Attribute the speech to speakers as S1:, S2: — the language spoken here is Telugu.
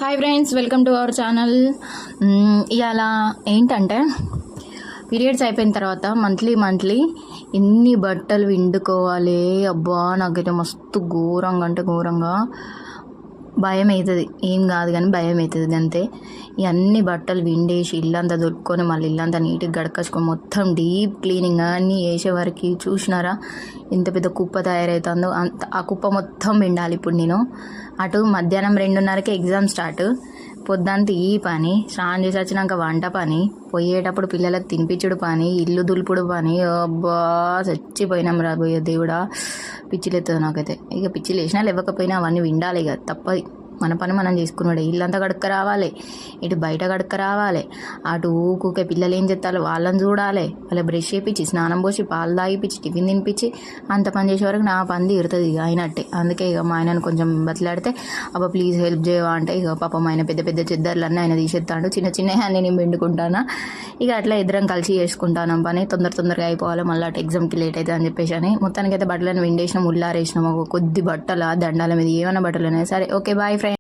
S1: Hi friends, welcome to our channel. ఇవాళ ఏంటంటే పీరియడ్స్ అయిపోయిన తర్వాత మంత్లీ ఎన్ని బట్టలు విండుకోవాలి. అబ్బా నాకైతే మస్తు ఘోరంగా అంటే ఘోరంగా భయం అవుతుంది. ఏం కాదు కానీ భయం అవుతుంది అంతే. ఇవన్నీ బట్టలు విండేసి ఇల్లంతా దొరుకుకొని మళ్ళీ ఇల్లంతా నీట్గా గడకచ్చుకొని మొత్తం డీప్ క్లీనింగ్ అన్నీ వేసేవరకు చూసినారా ఎంత పెద్ద కుప్ప తయారవుతుందో. అంత ఆ కుప్ప మొత్తం విండాలి. ఇప్పుడు నేను అటు మధ్యాహ్నం 2:30కి ఎగ్జామ్ స్టార్ట్, పొద్దంతా ఈ పని, స్నానం చేసి వచ్చినాక వంట పని, పోయేటప్పుడు పిల్లలకు తినిపించుడు పని, ఇల్లు దులుపుడు పని. అబ్బా చచ్చిపోయినాం రాబోయే దేవుడా, పిచ్చిలేస్తుంది నాకైతే. ఇక పిచ్చి లేచినా లేవకపోయినా అవన్నీ విండాలి. ఇక తప్పది, మన పని మనం చేసుకున్నాడే. ఇల్లంతా గడక రావాలి, ఇటు బయట గడక రావాలి, అటు ఊకే పిల్లలు ఏం చేస్తారు వాళ్ళని చూడాలి, వాళ్ళ బ్రష్ చేయించి స్నానం పోసి పాలు తాగిపించి టిఫిన్ తినిపించి అంత పని చేసే వరకు నా పని తీరుతుంది ఇక అయినట్టే. అందుకే ఇక మా ఆయనను కొంచెం బతిలాడితే అబ్బా ప్లీజ్ హెల్ప్ చేయవా అంటే ఇక పాపం ఆయన పెద్ద పెద్ద చెద్దర్లన్నీ ఆయన తీసేస్తాడు, చిన్న చిన్న నేను పిండుకుంటాను. ఇక అట్లా ఇద్దరం కలిసి చేసుకుంటాను పని. తొందరగా అయిపోవాలి, మళ్ళీ అటు ఎగ్జామ్కి లేట్ అవుతుంది అని చెప్పేసి అని మొత్తానికి అయితే బట్టలను విండేసినాం, ఉల్లారేసినాం. కొద్ది బట్టల దండాల మీద ఏమైనా బట్టలు ఉన్నాయి. సరే ఓకే, బాయ్ ఫ్రెండ్స్.